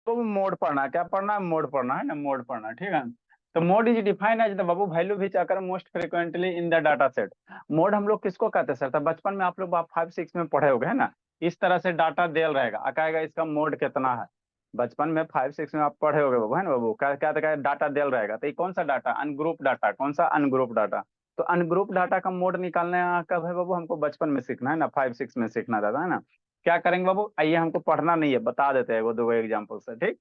तो मोड पढ़ना है, क्या पढ़ना है, मोड पढ़ना है ना, मोड पढ़ना है, ठीक है। तो mode is defined as the बाबू value which occur most frequently in the data set. Mode हम लोग किसको कहते हैं सर? तो बचपन में आप लोग 5 6 में पढ़े होगे है ना। इस तरह से डाटा देल रहेगा, कहेगा इसका मोड कितना है। बचपन में 5 6 में आप पढ़े होगे बाबू, है ना बाबू, क्या क्या क्या डाटा देल रहेगा। तो ये कौन सा डाटा? Ungroup data. कौन सा? Ungroup data. तो अनग्रुप डाटा का मोड निकालने कब है बाबू? हमको बचपन में सीखना है ना, 5 6 में सीखना रहता है ना। क्या करेंगे बाबू? आइए, हमको पढ़ना नहीं है, बता देते हैं वो दो एग्जाम्पल से, ठीक।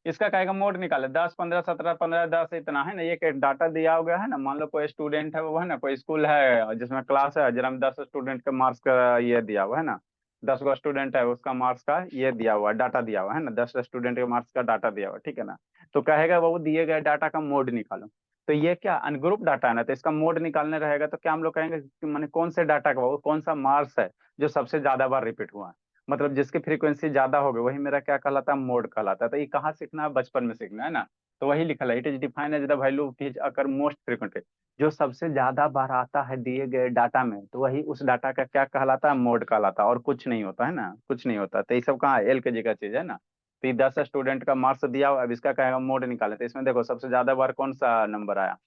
इसका कहेगा मोड निकाले, 10 15 17 15 10 इतना है ना। ये एक डाटा दिया हो गया है ना। मान लो कोई स्टूडेंट है, वो है ना, कोई स्कूल है जिसमें क्लास है, जिसमें 10 स्टूडेंट के मार्क्स का ये दिया हुआ है ना। 10 गो स्टूडेंट है, उसका मार्क्स का ये दिया हुआ है, डाटा दिया हुआ है ना, 10 स्टूडेंट के मार्क्स का डाटा दिया हुआ है, ठीक है ना। तो कहेगा वो दिए गए डाटा का मोड निकालो। तो ये क्या अनग्रुप डाटा है ना, तो इसका मोड निकालने रहेगा। तो क्या हम लोग कहेंगे कि माने कौन से डाटा का वो कौन सा मार्क्स है जो सबसे ज्यादा बार रिपीट हुआ है, मतलब जिसकी फ्रीक्वेंसी ज्यादा हो गई, वही मेरा क्या कहलाता है? मोड कहलाता है। तो ये कहाँ सीखना है? बचपन में सीखना है ना। तो वही लिखा है, it is defined as the value which occur most frequently. जो सबसे ज्यादा बार आता है दिए गए डाटा में, तो वही उस डाटा का क्या कहलाता है? मोड कहलाता है। और कुछ नहीं होता है ना, कुछ नहीं होता। तो ये सब कहाँ है? एल के जी का चीज है ना। तो ये 10 स्टूडेंट का मार्क्स दिया हुआ, अब इसका कहेगा मोड निकाले। तो इसमें देखो सबसे ज्यादा बार कौन सा नंबर आया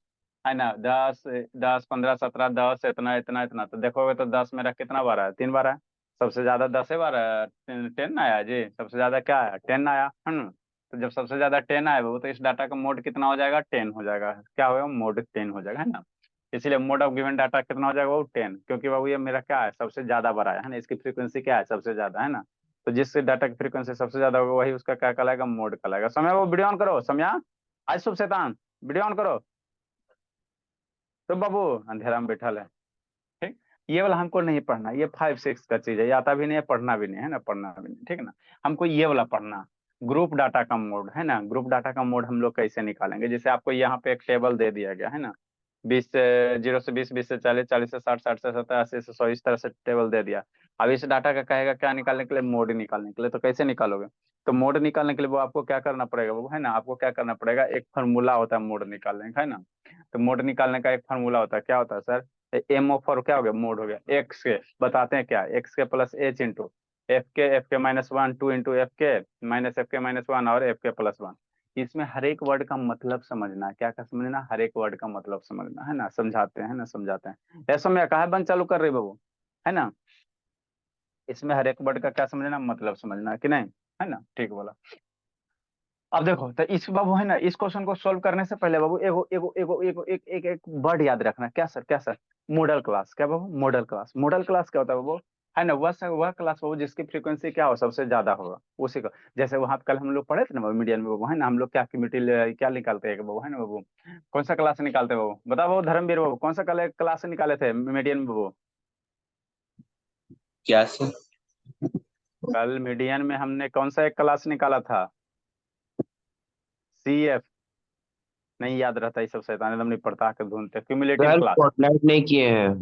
है ना, 10 10 15 17 10 इतना इतना इतना। तो देखोगे तो 10 मेरा कितना बार आया? 3 बार आया। सबसे ज्यादा 10 बार आया, 10 आया जी। सबसे ज्यादा क्या आया? 10 आया, है ना। तो जब सबसे ज्यादा 10 आया वो, तो इस डाटा का मोड कितना हो जाएगा? 10 हो जाएगा। क्या होगा? मोड 10 हो जाएगा, है ना। इसीलिए मोड ऑफ गिवन डाटा कितना हो जाएगा? वो 10, क्योंकि बाबू ये मेरा क्या है? सबसे ज्यादा बार आया है ना, इसकी फ्रीक्वेंसी क्या है? सबसे ज्यादा, है ना। तो जिस डाटा की फ्रीक्वेंसी सबसे ज्यादा होगा, वही उसका क्या कहलाएगा? मोड कहलाएगा। समय वो वीडियो ऑन करो, समय आज शुभ शैतान, वीडियो ऑन करो। तो बाबू अंधेरा में बैठा है, ठीक। ये वाला हमको नहीं पढ़ना, ये 5 6 का चीज है, ये आता भी नहीं है, पढ़ना भी नहीं है ना, पढ़ना भी नहीं, ठीक है ना। हमको ये वाला पढ़ना, ग्रुप डाटा का मोड, है ना। ग्रुप डाटा का मोड हम लोग कैसे निकालेंगे? जैसे आपको यहाँ पे एक टेबल दे दिया गया है ना, 20 से 20 20 से 40 40 से 60 60 से 70 80 से 100, इस तरह से टेबल दे दिया। अब इस डाटा का कहेगा क्या निकालने के लिए? मोड निकालने के लिए। तो कैसे निकालोगे? तो मोड निकालने के लिए वो आपको क्या करना पड़ेगा वो, है ना, आपको क्या करना पड़ेगा? एक फार्मूला होता है मोड निकालने का, है ना। तो मोड निकालने का एक फार्मूला होता है, क्या होता है सर? एम ऑफ और क्या हो गया? मोड हो गया। एक्स के बताते हैं क्या? एक्स के प्लस एच इंटू एफ के माइनस वन, 2 इंटू एफ के माइनस एफ के माइनस वन, और एफ के प्लस वन। इसमें हर एक वर्ड का मतलब समझना है। क्या क्या समझना? हर एक वर्ड का मतलब समझना है ना। समझाते हैं ना, समझाते हैं। ऐसा में कहा बंद चालू कर रही बाबू, है ना। इसमें हर एक वर्ड का क्या समझना? मतलब समझना है कि नहीं, है ना, ठीक बोला। अब देखो, तो इस बाबू है ना, इस क्वेश्चन को सोल्व करने से पहले बाबू एगो एगो एगो एगो एक एक एक वर्ड याद रखना। क्या सर? क्या सर? Model class. क्या बाबू? Model class. मॉडल क्लास क्या होता है बाबू? है ना, वह क्लास बाबू जिसकी फ्रीक्वेंसी क्या हो? सबसे ज्यादा होगा, उसी को। जैसे वहां कल हम लोग पढ़े थे ना बाबू, मीडियन में बाबू, है ना। हम लोग क्या की क्या निकालते हैं बाबू, है ना बाबू। कौन सा क्लास निकालते हैं बाबू? बताओ बाबू, धर्मवीर बाबू, कौन सा क्लास निकाले थे मीडियन में बाबू? क्या सर? कल मीडियन में हमने कौन सा एक क्लास निकाला था? CF। नहीं याद रहता ये सब, शैतान एकदम नहीं पढ़ता के ढूंढते, क्यूमुलेटिव सर क्लास। स्पॉटलाइट नहीं किए हैं।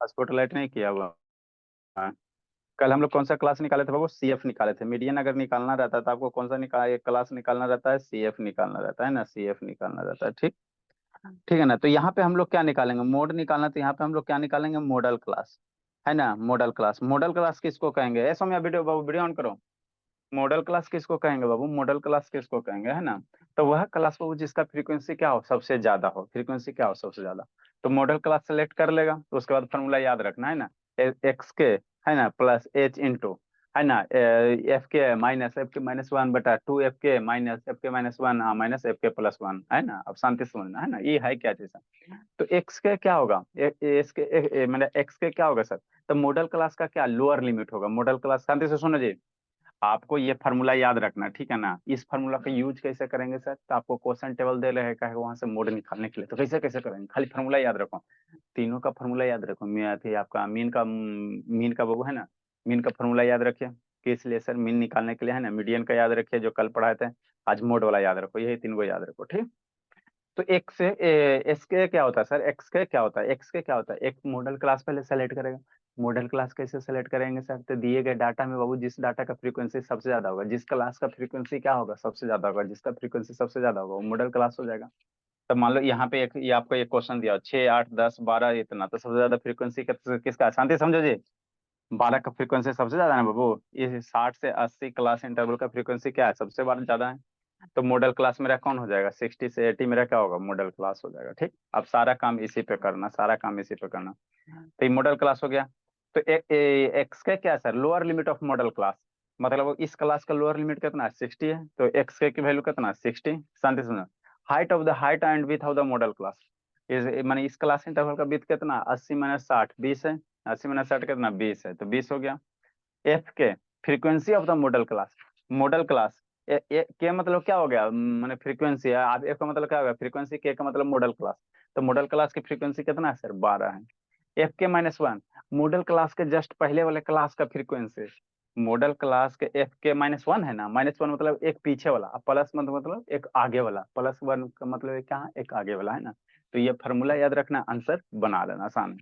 स्पॉटलाइट नहीं किया हुआ। हाँ। कल हम लोग कौन सा क्लास निकाले थे बाबू? CF निकाले थे। मीडियन अगर निकालना रहता है तो आपको कौन सा निकाल एक क्लास निकालना रहता है? CF निकालना रहता है ना, CF निकालना रहता है, ठीक। ठीक है ना। तो यहाँ पे हम लोग क्या निकालेंगे? मोड निकालना। तो यहाँ पे हम लोग क्या निकालेंगे? मॉडल क्लास, है ना। Model class. मॉडल क्लास किसको कहेंगे? ऐसा में वीडियो बाबू, वीडियो ऑन करो। मॉडल क्लास किसको कहेंगे बाबू? मॉडल क्लास किसको कहेंगे, है ना। तो वह क्लास बाबू जिसका फ्रीक्वेंसी क्या हो? सबसे ज्यादा हो। फ्रीक्वेंसी क्या हो? सबसे ज्यादा। तो मॉडल क्लास सेलेक्ट कर लेगा, तो उसके बाद फॉर्मूला याद रखना, है ना। एक्स के, है ना, प्लस एच इंटू, है ना, एफ के माइनस वन बटा 2 एफ के माइनस वन माइनस एफ के प्लस वन, है ना। अब शांति से समझना, है ना, ये है क्या चीज है। तो एक्स के क्या होगा? मतलब एक्स के क्या होगा सर? तो मॉडल क्लास का क्या लोअर लिमिट होगा? मॉडल क्लास, शांति से सुनो जी। आपको ये फार्मूला याद रखना, ठीक है ना। इस फार्मूला का यूज कैसे करेंगे सर? तो आपको क्वेश्चन टेबल दे रहेगा है वहां से मोड निकालने के लिए, तो कैसे कैसे करेंगे? खाली फार्मूला याद रखो, तीनों का फार्मूला याद रखो। थी आपका मीन का वो है ना, मीन का फार्मूला याद रखिए। किस लिए सर? मीन निकालने के लिए, है ना। मीडियन का याद रखिए जो कल पढ़ाए थे। आज मोड वाला याद रखो, यही तीन को याद रखो, ठीक। तो एक से एस के क्या होता है सर? एक्स के क्या होता है? एक्स के क्या होता है? एक मॉडल क्लास पहले सेलेक्ट करेगा। मॉडल क्लास कैसे सेलेक्ट करेंगे सर? तो दिए गए डाटा में बाबू जिस डाटा का फ्रीक्वेंसी सबसे ज्यादा होगा, जिस क्लास का फ्रीक्वेंसी क्या होगा? सबसे ज्यादा होगा, जिसका फ्रीक्वेंसी सबसे ज्यादा होगा वो मॉडल क्लास हो जाएगा। तब मान लो यहाँ पे एक ये आपको एक क्वेश्चन दिया 6 8 10 12 इतना, तो सबसे ज्यादा फ्रीक्वेंसी किसका है? शांति समझो जी। 12 का फ्रीक्वेंसी सबसे ज्यादा है ना बाबू। ये 60 से 80 क्लास इंटरवल का फ्रीक्वेंसी क्या है, सबसे बार ज्यादा है। तो मॉडल क्लास मेरा कौन हो जाएगा, 60 से 80 मेरा क्या होगा, मॉडल क्लास हो जाएगा। ठीक, अब सारा काम इसी पे करना, सारा काम इसी पे करना। तो ये मॉडल क्लास हो गया। तो एक्स का क्या है sir, lower limit of model class, मतलब इस क्लास का लोअर लिमिट कितना है, 60 है, तो एक्स के की वैल्यू कितना है, 60। शांति सुनो। Height of the height and width of the model class, इस माने इस क्लास इंटरवल का विथ कितना, 80 - 60 20 है। 80 - 60 कितना, 20 है, तो 20 हो गया। एफ के frequency of the model class, model class के मतलब क्या हो गया, मैंने फ्रीक्वेंसी है, आप एफ का मतलब क्या हो गया फ्रीक्वेंसी, के का मतलब मॉडल क्लास। तो मॉडल क्लास की फ्रीक्वेंसी कितना है सर, 12 है। एफ के -1 मॉडल क्लास के जस्ट पहले वाले क्लास का फ्रीक्वेंसी। मॉडल क्लास के एफ के -1 है ना, -1 मतलब एक पीछे वाला, प्लस मतलब एक आगे वाला, +1 का मतलब क्या है, एक आगे वाला है ना। तो ये फॉर्मूला याद रखना, आंसर बना लेना आसान।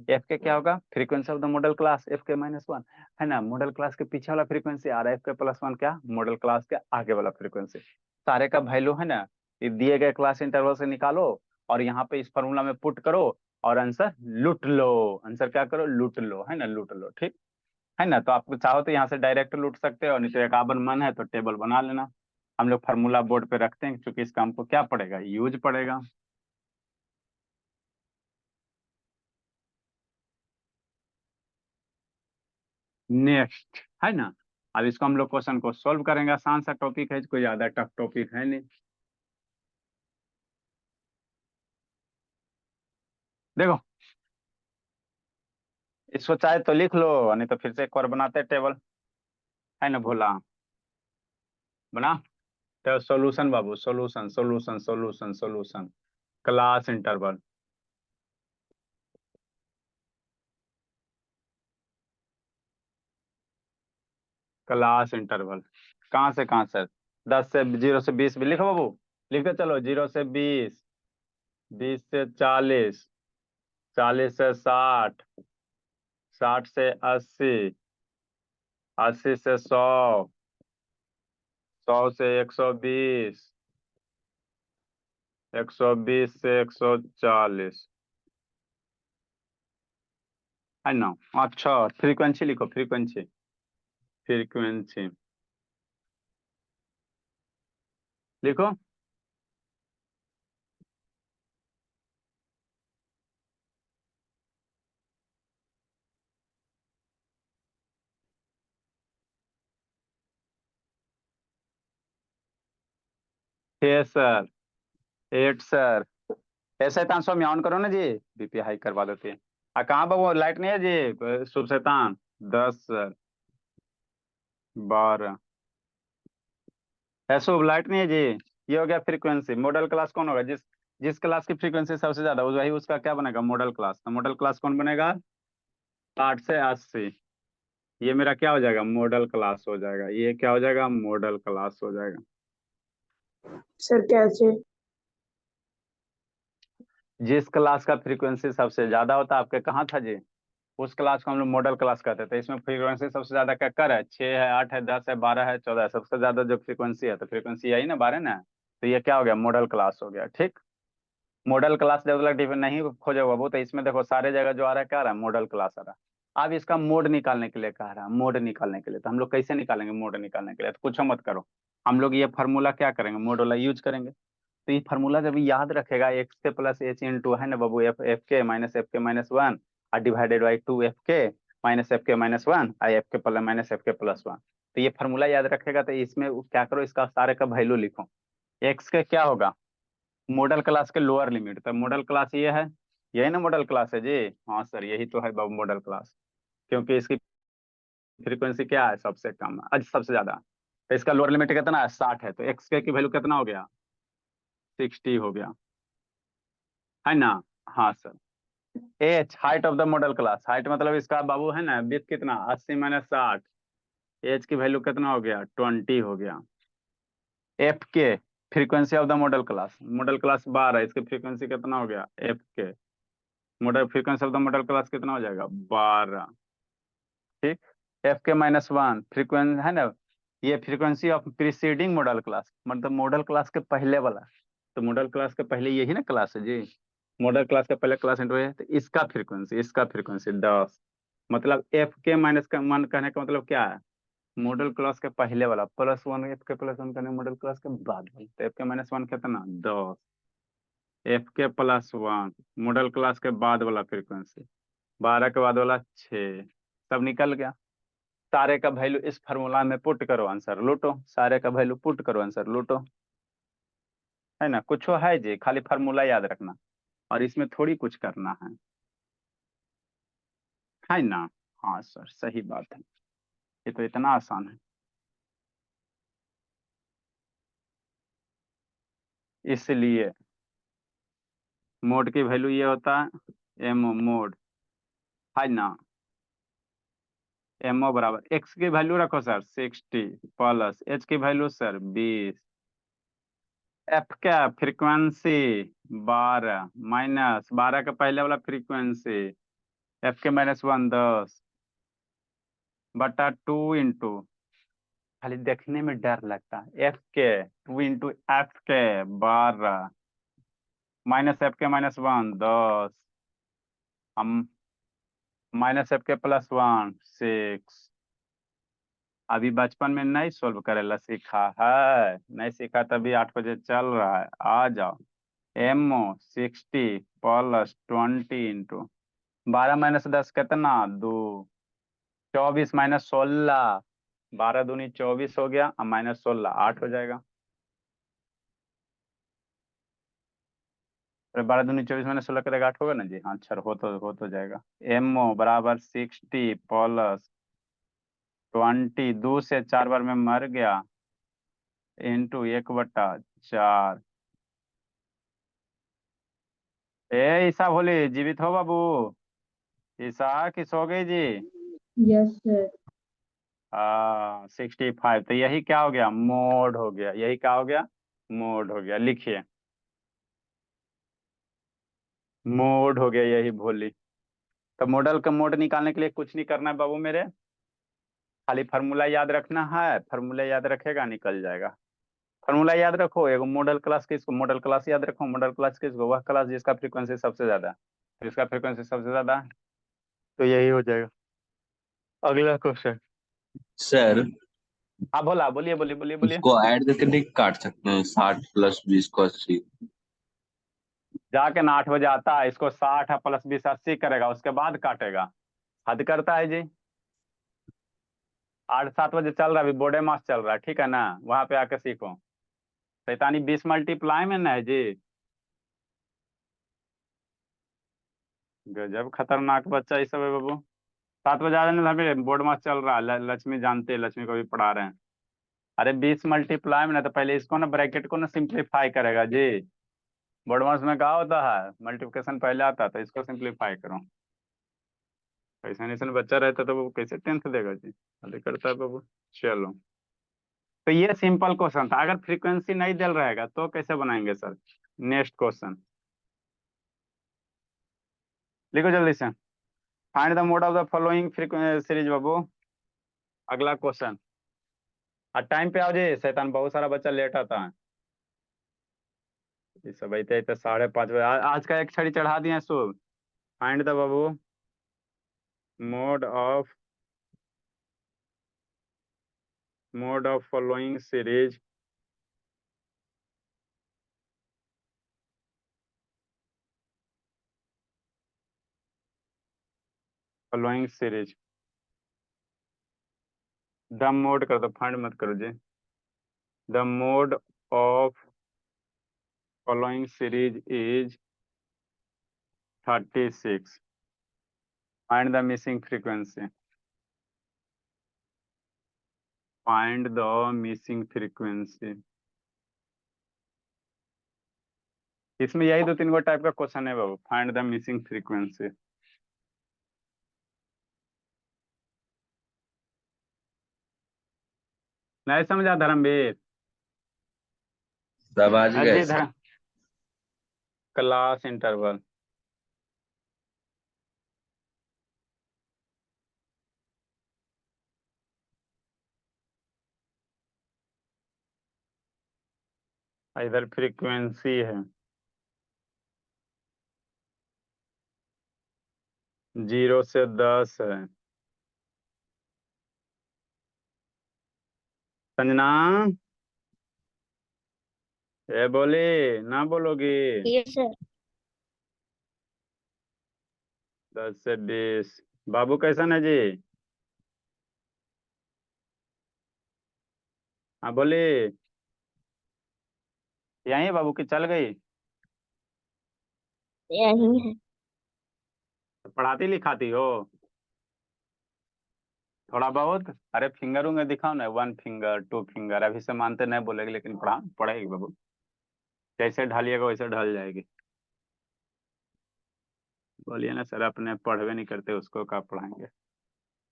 एफ के क्या होगा, frequency of the model class F के -1 है ना, मॉडल क्लास के पीछे वाला फ्रीक्वेंसी आ रहा है, एफ के +1 क्या, मॉडल क्लास के आगे वाला फ्रीक्वेंसी। सारे का वैल्यू है ना, ये दिए गए क्लास इंटरवल से निकालो और यहाँ पे इस फॉर्मूला में पुट करो और आंसर लूट लो। आंसर क्या करो, लूट लो, है ना, लूट लो। ठीक है ना, तो आपको चाहो तो यहाँ से डायरेक्ट लूट सकते हो, नहीं तो एक आबर मन है तो टेबल बना लेना। हम लोग फार्मूला बोर्ड पे रखते हैं क्योंकि इसका हमको क्या पड़ेगा, यूज पड़ेगा। नेक्स्ट है ना, अब इसको हम लोग क्वेश्चन को सॉल्व करेंगे, आसान सा टॉपिक है, कोई ज्यादा टफ टॉपिक है नहीं। देखो, इसको चाहे तो लिख लो, नहीं तो फिर से एक और बनाते हैं टेबल, है ना भोला, बना। तो सॉल्यूशन बाबू, solution solution solution solution, class interval, class interval कहाँ से कहाँ सर, 10 से 0 से 20 भी लिखो बाबू, लिखते चलो, 0 से 20, 20 से 40, 40 से 60, 60 से 80, 80 से 100, 100 से 120, 120 से 140, है ना। अच्छा, फ्रीक्वेंसी लिखो, फ्रीक्वेंसी, फ्रीक्वेंसी लिखो। छः सर, 8 सर, ऐसे तान सौ में ऑन करो ना जी, बीपी हाई करवा देते हैं। कहाँ बाबू लाइट नहीं है जी, शुभ शैतान। 10 सर, 12 है, शुभ लाइट नहीं है जी। ये हो गया फ्रीक्वेंसी, मॉडल क्लास कौन होगा, जिस जिस क्लास की फ्रीक्वेंसी सबसे ज्यादा वही उसका क्या बनेगा, मॉडल क्लास। तो मॉडल क्लास कौन बनेगा, 60 से 80, ये मेरा क्या हो जाएगा, मॉडल क्लास हो जाएगा, ये क्या हो जाएगा, मॉडल क्लास हो जाएगा। सर कैसे? जिस क्लास का फ्रीक्वेंसी सबसे ज्यादा होता है, आपके कहाँ था जी, उस क्लास को हम लोग मॉडल क्लास कहते थे। इसमें फ्रीक्वेंसी सबसे ज्यादा क्या कर है, 6 है, 8 है, 10 है, 12 है, 14 है, सबसे ज्यादा जो फ्रीक्वेंसी है, तो फ्रीक्वेंसी यही ना, 12 ना। तो ये क्या हो गया, मॉडल क्लास हो गया। ठीक, मॉडल क्लास जब तक डिफरेंट नहीं खोजेगा वो, तो इसमें देखो सारे जगह जो आ रहा है क्या आ रहा है, मॉडल क्लास आ रहा है। अब इसका मोड निकालने के लिए कह रहा है, मोड निकालने के लिए, तो हम लोग कैसे निकालेंगे मोड निकालने के लिए, तो कुछ मत करो, हम लोग ये फार्मूला क्या करेंगे, मोड वाला यूज करेंगे। तो ये फार्मूला जब याद रखेगा, एक्स के प्लस एच इन टू, है ना बाबू, एफ एफ के माइनस एफ के -1 और डिवाइडेड बाई 2 एफ के माइनस एफ के -1 और एफ के प्लस माइनस एफ के +1। तो ये फार्मूला याद रखेगा, तो इसमें क्या करो, इसका सारे का वैल्यू लिखो। एक्स के क्या होगा, मॉडल क्लास के लोअर लिमिट, तो मॉडल क्लास ये है, यही ना मॉडल क्लास है जी। हाँ सर, यही तो है बाबू मॉडल क्लास, क्योंकि इसकी फ्रीक्वेंसी क्या है, सबसे कम, आज सबसे ज्यादा। तो इसका लोअर लिमिट कितना है, 60 है, तो एक्स के की वैल्यू कितना हो गया, 60 हो गया, है ना। हाँ sir. H height of the model class, height मतलब इसका बाबू है ना, विथ कितना, 80 - 60, एच की वैल्यू कितना हो गया, 20 हो गया। एफ के frequency of the model class 12, इसकी फ्रीक्वेंसी कितना हो गया, एफ के model frequency of the model class कितना हो जाएगा, 12। ठीक, एफ के -1 फ्रीक्वेंसी है ना, ये frequency of preceding model class, मतलब मॉडल क्लास के पहले वाला। तो मॉडल क्लास के पहले यही ना क्लास है जी, मॉडल क्लास के पहले क्लास इंटरवल है, तो इसका फ्रीक्वेंसी 10। मतलब एफ के माइनस का वन कहने का मतलब क्या है, मॉडल क्लास के पहले वाला प्लस वन, एफ के प्लस वन करने मॉडल क्लास के बाद वाला, तो एफ के माइनस वन कितना 10, एफ के प्लस वन मॉडल क्लास के बाद वाला फ्रीक्वेंसी 12 के बाद वाला 6, सब निकल गया। सारे का वैल्यू इस फार्मूला में पुट करो, आंसर लूटो, सारे का वैल्यू पुट करो, आंसर लूटो, है ना। कुछ है जी, खाली फार्मूला याद रखना और इसमें थोड़ी कुछ करना है ना। हाँ सर सही बात है, ये तो इतना आसान है। इसलिए मोड की वैल्यू ये होता है एम मोड, है ना। एमओ बराबर एक्स की वैल्यू रखो सर 60 प्लस एच की वैल्यू सर 20, एफ क्या फ्रीक्वेंसी 12 माइनस 12 का पहले वाला फ्रीक्वेंसी एफ के माइनस वन 10 बटा 2 इंटू, खाली देखने में डर लगता है, एफ के 2 इंटू एफ के 12 माइनस एफ के माइनस वन 10, हम माइनस एफ के प्लस वन 6। अभी बचपन में नहीं सोल्व करेला सीखा है, नहीं सीखा तभी 8 बजे चल रहा है, आ जाओ। एमओ 60 प्लस 20 इंटू 12 माइनस 10 कितना 2, 24 माइनस 16, 12 दूनी 24 हो गया और माइनस 16 8 हो जाएगा। अरे 12 दूनी 24 माइनस 16 करेगा 8 होगा ना जी, हाँ अच्छा हो तो जाएगा। एमओ बराबर 60 प्लस 20, 2 से 4 बार में मर गया इंटू 1/4। ईसा बोले जीवित हो बाबू, ईसा किस हो गई जी। Yes sir. 65, तो यही क्या हो गया, मोड हो गया, यही क्या हो गया, मोड हो गया। लिखिए मोड हो गया, यही भोली। तो मॉडल का मोड निकालने के लिए कुछ नहीं करना है बाबू मेरे, खाली फार्मूला याद रखना है, फार्मूला याद रखेगा निकल जाएगा। फार्मूला याद रखो, एगो मॉडल क्लास किसको, मॉडल क्लास याद रखो, मॉडल क्लास किसको, वह क्लास जिसका फ्रीक्वेंसी सबसे ज्यादा है, जिसका फ्रीक्वेंसी सबसे ज्यादा है, तो यही हो जाएगा। अगला क्वेश्चन। सर हाँ बोला, बोलिए बोलिए बोलिए बोलिए। इसको ऐड करके नहीं काट सकते हैं 60 प्लस 20 को 80? जाके ना 8 बजे आता है, इसको 60 है प्लस 20 80 करेगा, उसके बाद काटेगा। हद करता है जी। 8 7 बजे चल रहा है, अभी बोर्डे मास चल रहा है, ठीक है ना, वहां पे आके सीखो। शैतानी 20 मल्टीप्लाई में ना है जी। गजब खतरनाक बच्चा ये सब है बाबू। 7 बजे आ जाने हमें, बोर्ड मास चल रहा है, लक्ष्मी जानते हैं, लक्ष्मी को भी पढ़ा रहे हैं। अरे 20 मल्टीप्लाई में ना, तो पहले इसको ना ब्रैकेट को ना सिंप्लीफाई करेगा जी। बोर्ड मास में क्या होता है, मल्टीप्लिकेशन पहले आता है, तो इसको सिंप्लीफाई करो। ऐसा नहीं बच्चा रहता तो वो कैसे टेंथ देगा जी, अरे करता है बाबू। चलो, तो ये सिंपल क्वेश्चन था, अगर फ्रीक्वेंसी नहीं दिल रहेगा तो कैसे बनाएंगे सर। नेक्स्ट क्वेश्चन लिखो जल्दी से, find the mode of the following series बाबू। अगला क्वेश्चन, और टाइम पे आओ जी, शैतान बहुत सारा बच्चा लेट आता है। ये सब ऐसे ऐसे 5:30 बजे आज का एक छड़ी चढ़ा दिए सो। फाइंड द बाबू mode of following series, following series. The mode कर दो, फाइंड मत करो जी। The mode of following series is 36, find the missing frequency. Find the missing frequency. इसमें यही 2 3 गो टाइप का क्वेश्चन है बाबू, फाइंड द मिसिंग फ्रीक्वेंसी। नहीं समझा धर्मवीर। सब आज गए Ajay sir. Dharm, class interval. इधर फ्रीक्वेंसी है 0 से 10 है, संजना, ए बोली, ना बोलोगी? Yes sir. 10 से 20। बाबू कैसन है जी? हाँ बोली। यहीं है बाबू की चल गई? यही है। पढ़ाती लिखाती हो? थोड़ा बहुत? अरे फिंगर उंगर दिखाओ ना, 1 फिंगर 2 फिंगर, अभी से मानते नहीं बोलेगी, लेकिन पढ़ेगी बाबू। जैसे ढालिएगा वैसे ढल जाएगी। बोलिए ना सर, अपने पढ़वे नहीं करते, उसको क्या पढ़ाएंगे?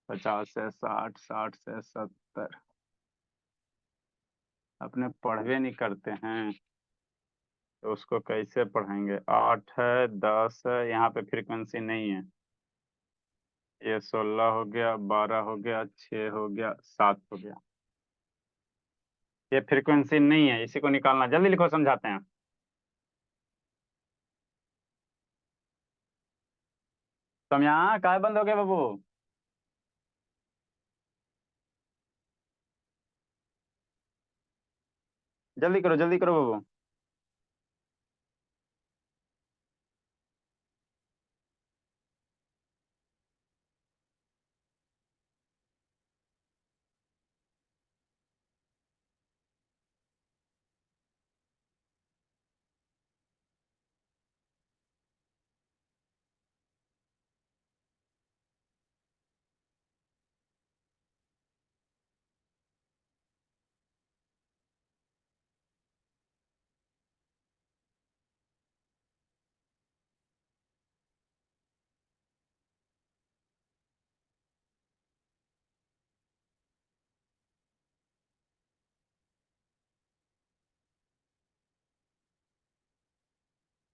50 से 60, 60 से 70, अपने पढ़वे नहीं करते हैं तो उसको कैसे पढ़ाएंगे? 8 है, 10 है, यहाँ पे फ्रीक्वेंसी नहीं है। ये 16 हो गया, 12 हो गया, 6 हो गया, 7 हो गया। ये फ्रीक्वेंसी नहीं है, इसी को निकालना। जल्दी लिखो, समझाते हैं। तुम यहाँ काय बंद हो गए बाबू? जल्दी करो बाबू।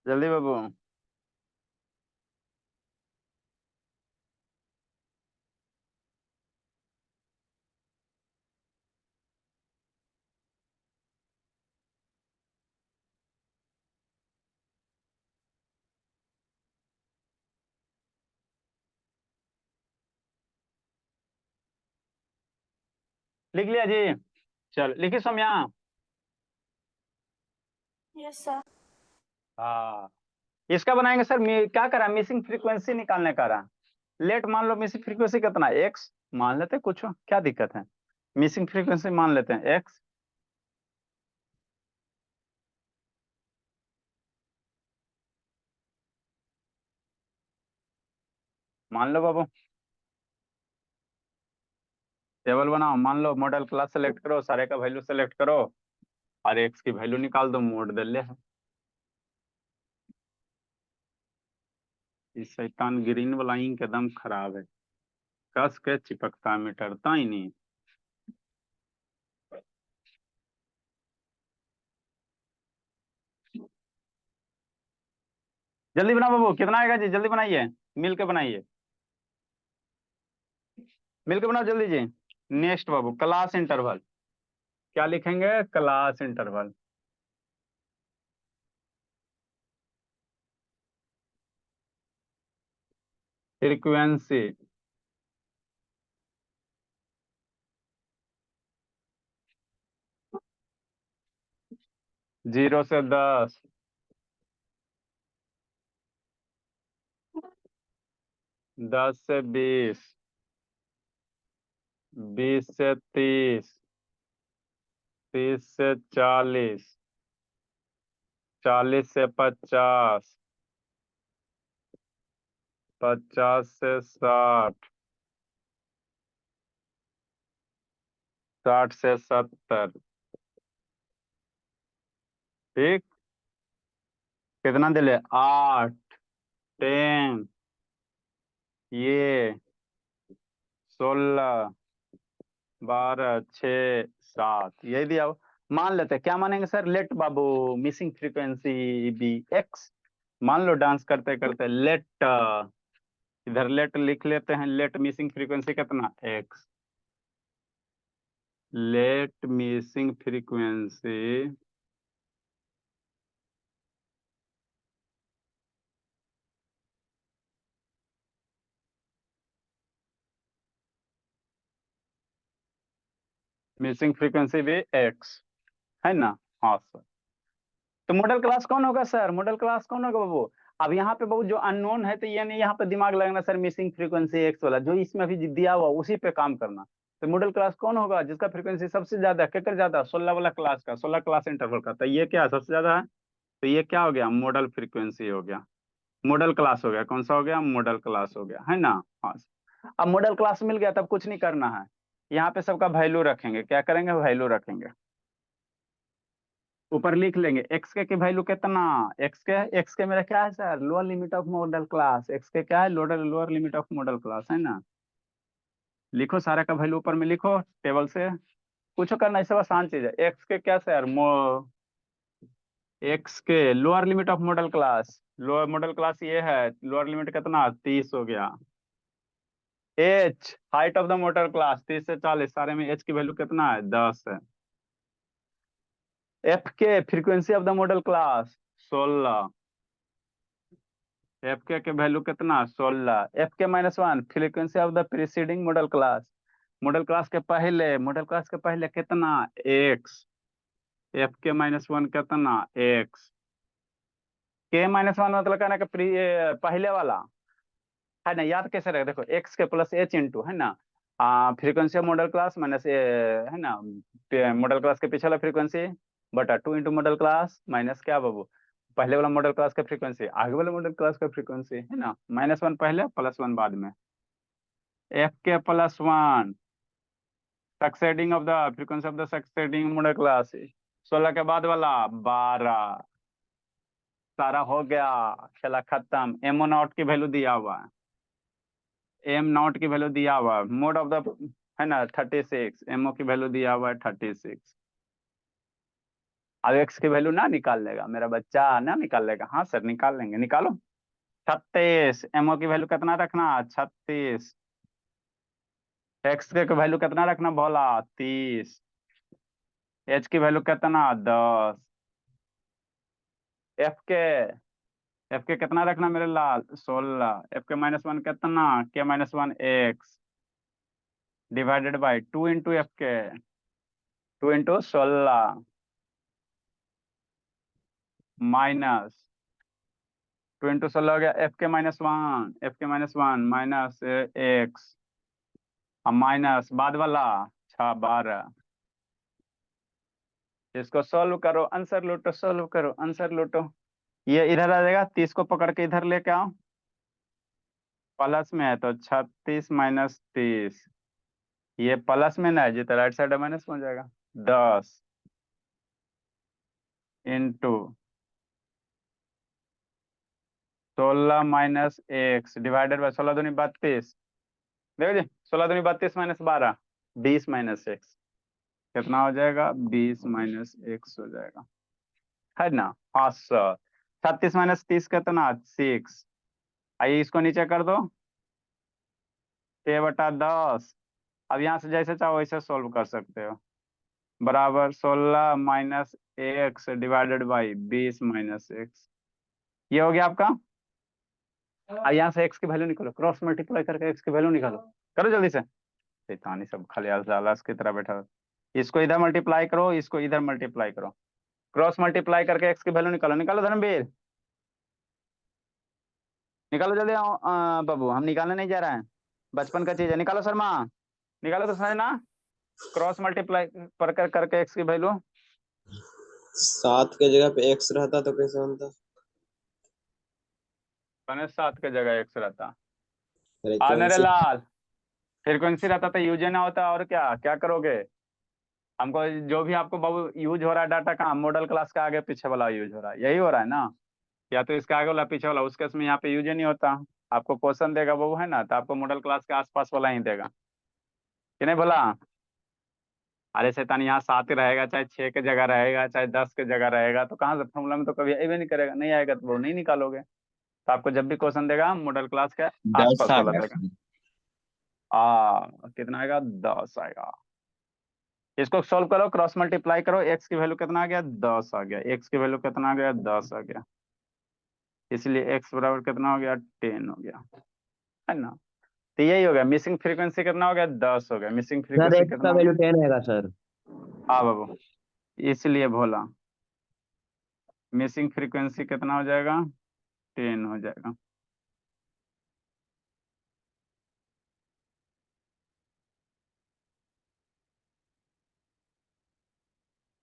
जल्दी बाबू। लिख लिया जी? चल लिखी सौम्या। Yes sir. हाँ, इसका बनाएंगे सर। क्या करा, मिसिंग फ्रीक्वेंसी निकालने का रहा। लेट मान लो मिसिंग फ्रीक्वेंसी कितना, एक्स मान लेते हैं, कुछ क्या दिक्कत है? मिसिंग फ्रीक्वेंसी मान लेते हैं एक्स। मान लो बाबू, टेबल बनाओ। मान लो मॉडल क्लास सेलेक्ट करो, सारे का वैल्यू सेलेक्ट करो, और एक्स की वैल्यू निकाल दो, मोड दे ले है। इस शैतान ग्रीन वाला इंक एकदम खराब है, कस के चिपकता मिटरता ही नहीं। जल्दी बनाओ बाबू, कितना आएगा जी? जल्दी बनाइए, मिल के बनाइए, मिल के बनाओ जल्दी जी। नेक्स्ट बाबू, क्लास इंटरवल। क्या लिखेंगे? Class interval. फ्रीक्वेंसी 0 से 10, 10 से 20, 20 से 30, 30 से 40, 40 से 50, 50 से 60, 60 से 70। ठीक, कितना दिले? 8, 10, ये 16, 12, 6, 7, यही दिया हो। मान लेते हैं, क्या मानेंगे सर? लेट बाबू मिसिंग फ्रीक्वेंसी बी एक्स। मान लो डांस करते करते लेट, इधर लेट लिख लेते हैं। लेट मिसिंग फ्रीक्वेंसी कितना? X. Let missing frequency missing frequency भी x है ना। हाँ सर, तो मॉडल क्लास कौन होगा सर, मॉडल क्लास कौन होगा बाबू। अब यहाँ पे बाबू जो अननोन है तो ये नहीं यहाँ पे दिमाग लगाना सर, मिसिंग फ्रीक्वेंसी एक्स वाला जो इसमें अभी दिया हुआ उसी पे काम करना। तो मॉडल क्लास कौन होगा जिसका फ्रीक्वेंसी सबसे ज्यादा केकर ज्यादा 16 वाला क्लास का, 16 क्लास इंटरवल का, तो ये क्या सबसे ज्यादा है, तो ये क्या हो गया, मॉडल फ्रीक्वेंसी हो गया, मॉडल क्लास हो गया, कौन सा हो गया, मॉडल क्लास हो गया है ना। हाँ, अब मॉडल क्लास मिल गया तब कुछ नहीं करना है, यहाँ पे सबका वैल्यू रखेंगे, क्या करेंगे, वैल्यू रखेंगे, ऊपर लिख लेंगे एक्स के वैल्यू कितना, एक्स के मेरा क्या है sir, lower limit of model class, x के क्या है, lower limit of model class है ना। लिखो सारा का वैल्यू ऊपर में लिखो टेबल से, कुछ करना ऐसा आसान चीज है, एक्स के क्या सर, एक्स के lower limit of model class, lower model class ये है, लोअर लिमिट कितना 30 हो गया। H height of the model class 30 से 40, सारे में एच की वैल्यू कितना है 10 है। एफ के frequency of the model class 16, F के वैल्यू कितना 16, एफ के -1 frequency of the preceding model class, model class के पहले कितना एक्स, एफ के -1 कितना एक्स, के -1 मतलब कहना कि पहले वाला है ना, याद कैसे रहे, देखो एक्स के प्लस एच इंटू है ना, frequency of model class minus है ना, मॉडल क्लास के पीछे वाला फ्रीक्वेंसी बटा 2 इंटू मॉडल क्लास माइनस क्या बाबू, पहले वाला मॉडल क्लास का फ्रीक्वेंसी आगे वाला मॉडल क्लास का फ्रीक्वेंसी है ना, -1 पहले +1 बाद में, एफ के +1 succeeding of the frequency of the succeeding model class, 16 के बाद वाला 12, सारा हो गया, खेला खत्म। एमओ नॉट की वैल्यू दिया हुआ है, एम नॉट की वैल्यू दिया हुआ है, मोड ऑफ द है ना 36, एमओ की वैल्यू दिया हुआ है 36। अब एक्स की वैल्यू ना निकाल लेगा मेरा बच्चा, ना निकाल लेगा, हाँ सर निकाल लेंगे, निकालो। 36, एमओ की वैल्यू कितना रखना 36, एक्स के वैल्यू कितना रखना बोला 30, एच की वैल्यू कितना 10, एफ के कितना रखना मेरे लाल 16, एफ के -1 कितना, के -1 x divided by 2 into F के, 2 इंटू 16 माइनस 2 इंटू 16 हो गया, एफ के -1, एफ के -1 माइनस एक्स, माइनस बाद वाला 12, इसको सॉल्व करो, आंसर लूटो, सॉल्व करो आंसर लूटो, ये इधर आ जाएगा, 30 को पकड़ के इधर लेके आओ, प्लस में है तो 36 - 30, ये प्लस में ना है जी तो राइट साइड माइनस में हो जाएगा, 10 into 16 minus x divided by 16 दूनी 32, देखो जी 16 दूनी 32 -12 20 - एक्स, कितना हो जाएगा 20 - एक्स हो जाएगा है ना। हाँ सर, 36 - 30 कितना 6, आइए इसको नीचे कर दो, 6/10, अब यहाँ से जैसे चाहो वैसे सोल्व कर सकते हो, बराबर 16 minus x divided by 20 - x, ये हो गया आपका। अब यहाँ से एक्स की वैल्यू निकालो, क्रॉस मल्टीप्लाई करके एक्स की वैल्यू निकालो, करो जल्दी से, शैतानी सब खाली आलस की तरह बैठा हो। इसको इधर मल्टीप्लाई करो, इसको इधर मल्टीप्लाई करो, क्रॉस मल्टीप्लाई करके एक्स की वैल्यू निकालो, निकालो धर्मवीर, निकालो जल्दी आओ, बाबू हम निकालने नहीं जा रहे हैं, बचपन का चीज है, निकालो शर्मा, निकालो तो समझ ना, क्रॉस मल्टीप्लाई करके एक्स की वैल्यू, 7 के जगह पे एक्स रहता तो कैसे बनता? 7 के जगह एक्स रहता, अरे मेरे कैंसिल। लाल फ्रीक्वेंसी रहता तो यूज ना होता, और क्या क्या करोगे, हमको जो भी आपको बाबू यूज हो रहा है डाटा का मॉडल क्लास का आगे पीछे वाला यूज हो रहा है, यही हो रहा है ना, या तो इसका आगे वाला पीछे वाला, उस केस में यहाँ पे यूज ही नहीं होता, आपको क्वेश्चन देगा वो है ना, तो आपको मॉडल क्लास के आसपास वाला ही देगा, कि नहीं बोला। अरे शैतान यहाँ 7 रहेगा, चाहे 6 के जगह रहेगा, चाहे 10 के जगह रहेगा, तो कहाँ से फॉर्मूला में तो कभी आएगा नहीं करेगा, नहीं आएगा तो वो नहीं निकालोगे, तो आपको जब भी क्वेश्चन देगा मॉडल क्लास के 10 आसपास आ वाला गया देगा। सर। कितना आएगा 10 आएगा, इसको सॉल्व करो, क्रॉस मल्टीप्लाई करो, एक्स की वैल्यू कितना आ गया 10 आ गया, एक्स की वैल्यू कितना आ गया 10 आ गया, इसलिए एक्स बराबर कितना हो गया 10 हो गया है ना। तो यही हो गया, मिसिंग फ्रीक्वेंसी कितना हो गया 10 हो गया, मिसिंग सर फ्रीक्वेंसी एक्स कितना का हो वैल्यू गया, 10 आएगा सर। हाँ बाबू, इसलिए बोला मिसिंग फ्रीक्वेंसी कितना हो जाएगा, 10 हो जाएगा।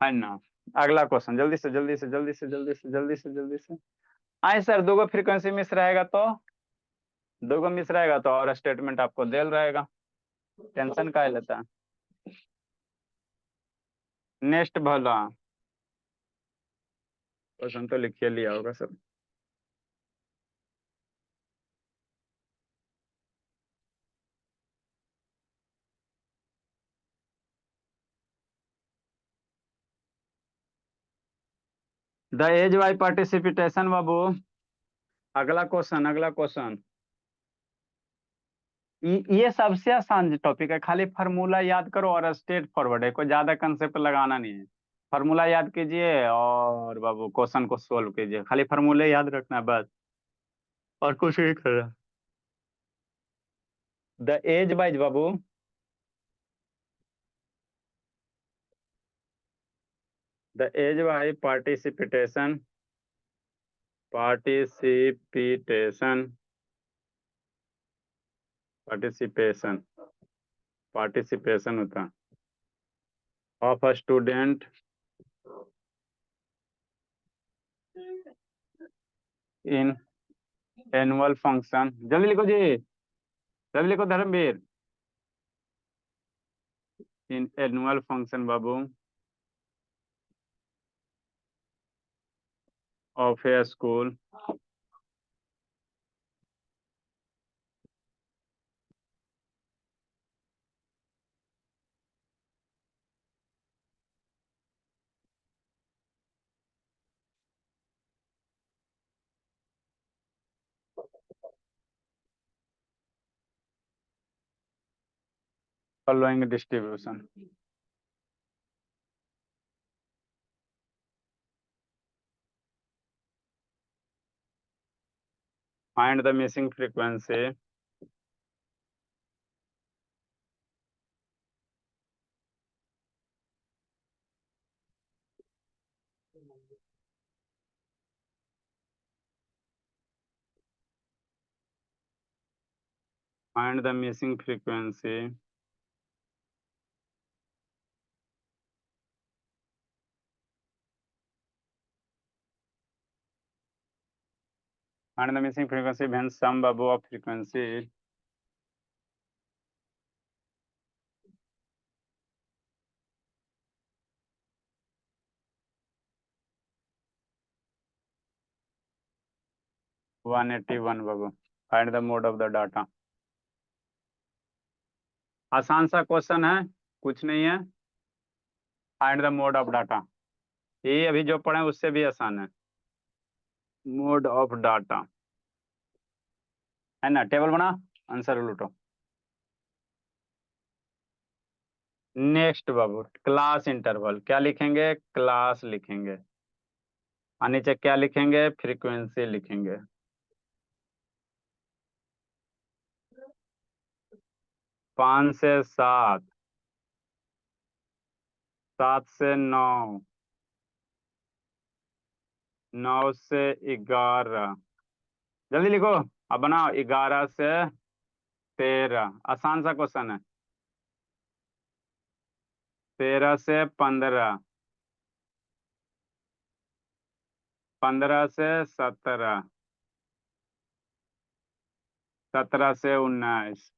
है ना। अगला क्वेश्चन, जल्दी से जल्दी से जल्दी से जल्दी से जल्दी से जल्दी से। आए सर, दो फ्रीक्वेंसी मिस रहेगा तो, दो मिस रहेगा तो और स्टेटमेंट आपको देल रहेगा, टेंशन का लेता है। नेक्स्ट भला क्वेश्चन तो लिखिए लिया होगा sir. The age wise participation बाबू। अगला क्वेश्चन, अगला क्वेश्चन। ये सबसे आसान टॉपिक है, खाली फार्मूला याद करो और स्ट्रेट फॉरवर्ड है, कोई ज्यादा कंसेप्ट लगाना नहीं है। फार्मूला याद कीजिए और बाबू क्वेश्चन को सोल्व कीजिए, खाली फार्मूले याद रखना है बस, और कुछ नहीं करना। द एज वाइज बाबू, the age wise participation, participation, participation, participation होता of a student in annual function. जल्दी लिखो जी, जल्दी लिखो धर्मवीर। इन एनुअल फंक्शन बाबू of a school following distribution। Find the missing frequency find the missing frequency find the missing frequency when sum babu of frequency one 181 Babu. Find the mode of the data. आसान सा question है, कुछ नहीं है। Find the mode of data, ये अभी जो पढ़े उससे भी आसान है। मोड ऑफ डाटा है ना, टेबल बना, आंसर लूटो। नेक्स्ट बाबू, क्लास इंटरवल क्या लिखेंगे, क्लास लिखेंगे, और नीचे क्या लिखेंगे, फ्रीक्वेंसी लिखेंगे। 5 से 7, 7 से 9, 9 से 11, जल्दी लिखो। अब बनाओ, 11 से 13, आसान सा क्वेश्चन है। 13 से 15, 15 से 17, 17 से 19,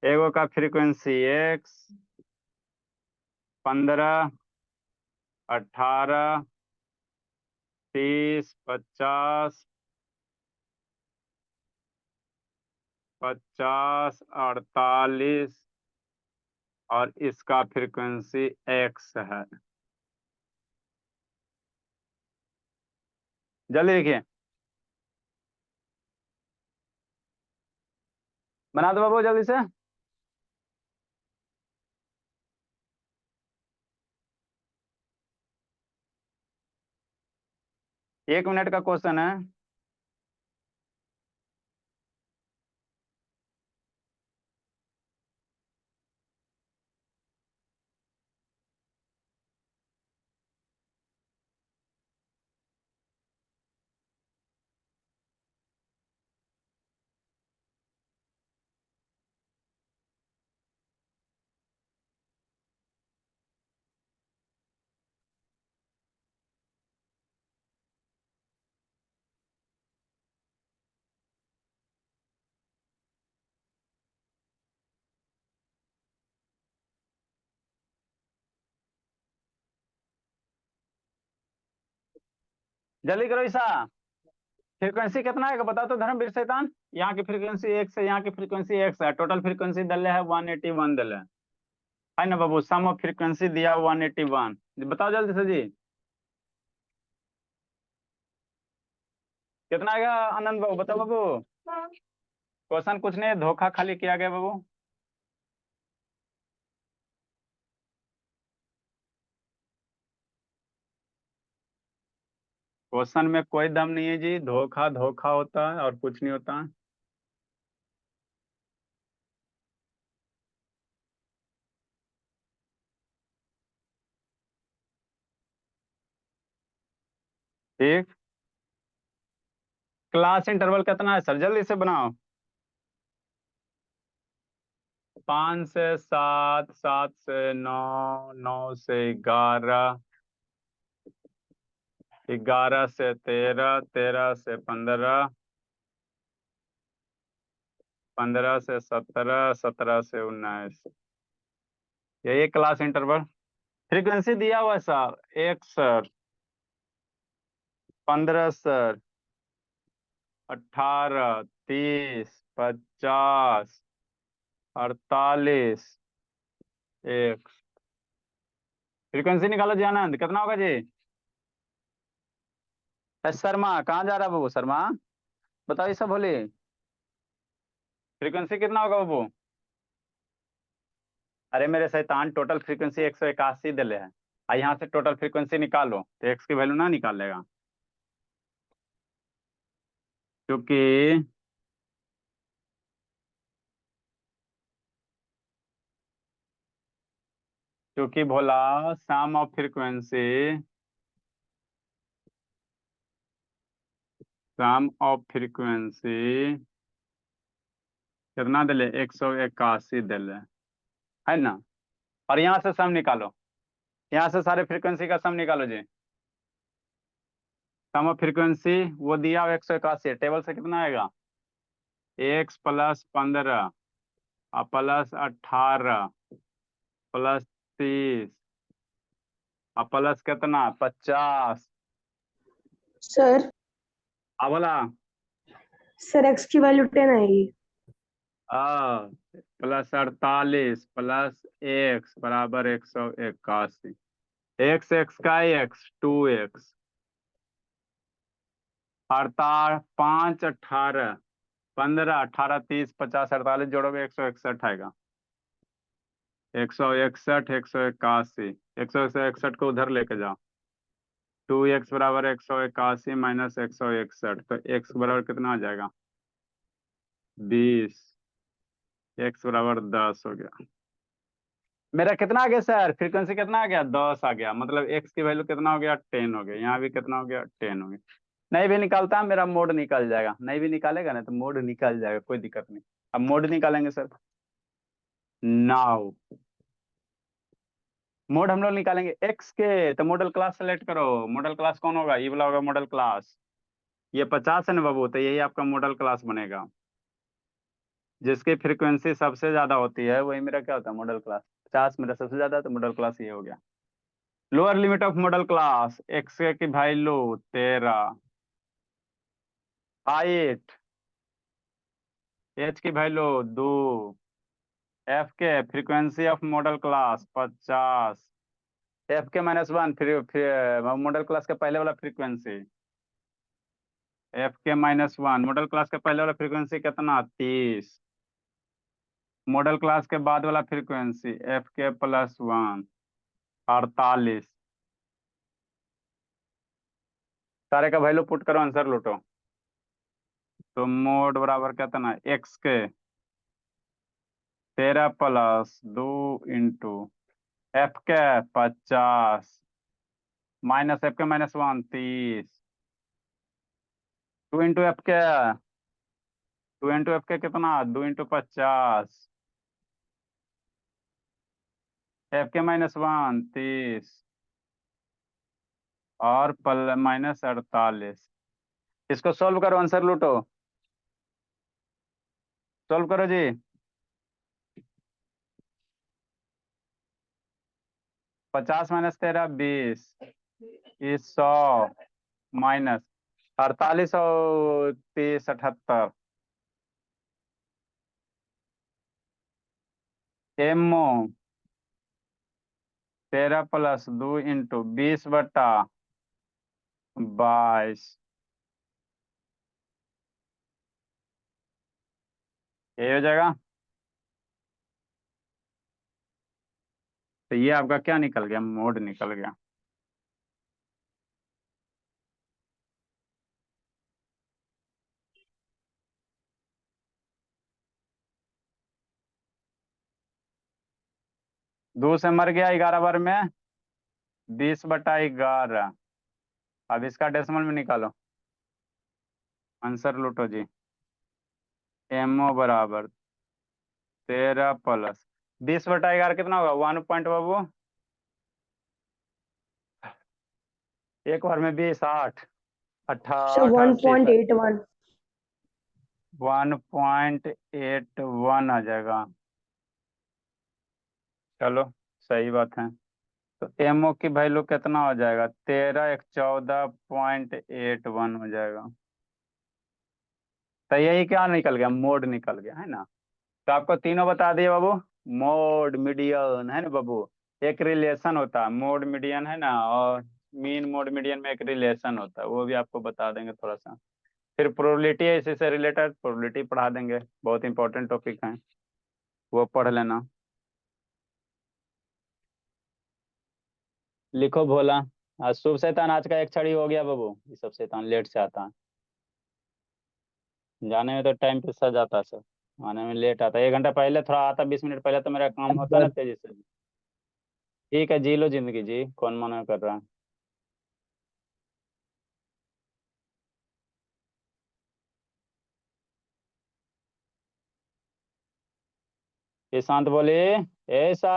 एगो का फ्रीक्वेंसी एक्स, 15, 18, 30, 50, 50, 48, और इसका फ्रीक्वेंसी एक्स है। जल्दी लिखिए, बना दो बाबू जल्दी से। 1 मिनट का क्वेश्चन है। जल्दी करो ईसा। फ्रीक्वेंसी कितना है बता तो धर्मवीर शैतान। यहाँ की फ्रीक्वेंसी एक्स है, यहाँ की फ्रीक्वेंसी एक्स है, टोटल फ्रीक्वेंसी दल है 181 दल है ना बाबू। सम ऑफ फ्रीक्वेंसी दिया 181, बताओ जल्दी से जी कितना आएगा। आनंद बाबू बताओ बाबू। क्वेश्चन कुछ नहीं, धोखा खाली किया गया बाबू। क्वेश्चन में कोई दम नहीं है जी, धोखा धोखा होता है और कुछ नहीं होता। ठीक, क्लास इंटरवल कितना है सर, जल्दी से बनाओ। 5 से 7, 7 से 9, 9 से 11, 11 से 13, 13 से 15, 15 से 17, 17 से 19, यही क्लास इंटरवल। फ्रीक्वेंसी दिया हुआ है सर, 1 सर, 15 सर, 18, 30, 50, 48, 1। फ्रीक्वेंसी निकालो जी आनंद, कितना होगा जी। शर्मा कहाँ जा रहा है बाबू, शर्मा बताओ ये सब बोली। फ्रीक्वेंसी कितना होगा बाबू। अरे मेरे शैतान, टोटल फ्रीक्वेंसी 181 दिले है। यहाँ से टोटल फ्रीक्वेंसी निकालो तो एक्स की वैल्यू ना निकालेगा, क्योंकि क्योंकि Bhola sum of frequency, sum of frequency कितना दिले, 181 दिले है ना। और यहाँ से सम निकालो, यहाँ से सारे फ्रीक्वेंसी का सम निकालो जी। सम ऑफ फ्रीक्वेंसी वो दिया 181, टेबल से कितना आएगा, x plus 15 plus 18 plus 30 plus कितना 50। सर बोला सर एक्स की वैल्यू 10 आएगी। प्लस 48 प्लस एक्स बराबर 181। एक्स एक्स का एक्स 2x, 5, 18, 15, 18, 30, 50, 48 जोड़ोगे 161 आएगा। 161, 181, 161 को उधर लेके जाओ। 2x बराबर 181 माइनस 161, तो x बराबर कितना आ जाएगा 20, x बराबर 10 हो गया। मेरा कितना आ गया सर, फ्रीक्वेंसी कितना आ गया 10 आ गया, मतलब x की वैल्यू कितना हो गया 10 हो गया। यहाँ भी कितना हो गया 10 हो गया। नहीं भी निकालता मेरा मोड निकल जाएगा, नहीं भी निकालेगा ना तो मोड निकल जाएगा, कोई दिक्कत नहीं। अब मोड निकालेंगे सर। नाउ मोड हम लोग निकालेंगे x के, तो मॉडल क्लास सेलेक्ट करो। मॉडल क्लास कौन होगा, ये वाला होगा मॉडल क्लास। ये 50 है ना बाबू, तो यही आपका मॉडल क्लास बनेगा। जिसकी फ्रीक्वेंसी सबसे ज्यादा होती है वही मेरा क्या होता है मॉडल क्लास। 50 मेरा सबसे ज्यादा है, तो मॉडल क्लास ये हो गया। Lower limit of model class, x की वैल्यू 13, हाइट एच की वैल्यू 2, एफ के frequency of model class 50, F के -1 फिर मॉडल क्लास का पहले वाला फ्रीक्वेंसी, एफ के -1 मॉडल क्लास का पहले वाला फ्रीक्वेंसी कितना 30, मॉडल क्लास के बाद वाला फ्रीक्वेंसी एफ के +1 48। सारे का वैल्यू पुट करो, आंसर लूटो। तो मोड बराबर कितना, एक्स के 13 + 2 इंटू एफ के 50 माइनस एफ के -1 30, 2 इंटू एफ के, 2 इंटू एफ के कितना 2 इंटू 50, एफ के -1 30 और पल -48। इसको सॉल्व करो, आंसर लूटो। सॉल्व करो जी। 50 - 13 20, ये 100, माइनस 4830 78 एमओ 13+2 इंटू 20/22 यही हो जाएगा। तो ये आपका क्या निकल गया, मोड निकल गया। दो से मर गया 11 बार में 20/11। अब इसका डेसिमल में निकालो, आंसर लूटो जी। एमओ बराबर 13+20/11 कितना होगा 1 पॉइंट बाबू, एक बार में 20 8 सर 88 1.81। 1.81 आ जाएगा। चलो सही बात है। तो एमओ की वैल्यू कितना हो जाएगा, 13 1 14.81 हो जाएगा। तो यही क्या निकल गया, मोड निकल गया है ना। तो आपको तीनों बता दिए बाबू, मोड मीडियन है ना बाबू, एक रिलेशन होता है मोड मीडियन है ना, और मीन मोड मीडियन में एक रिलेशन होता है, वो भी आपको बता देंगे थोड़ा सा। फिर प्रोबेबिलिटी है इसी से रिलेटेड, प्रोबेबिलिटी पढ़ा देंगे, बहुत इंपॉर्टेंट टॉपिक है, वो पढ़ लेना। लिखो भोला। आज शुभ शैतान आज का एक छड़ी हो गया बाबू, ये सब शैतान लेट से आता है, जाने में तो टाइम पे सज जाता है सब, आने में लेट आता है, 1 घंटा पहले थोड़ा आता, 20 मिनट पहले तो मेरा काम होता है ना तेजी से। ठीक है, जी लो जिंदगी जी, कौन मना कर रहा है। ये शांत बोले, ऐसा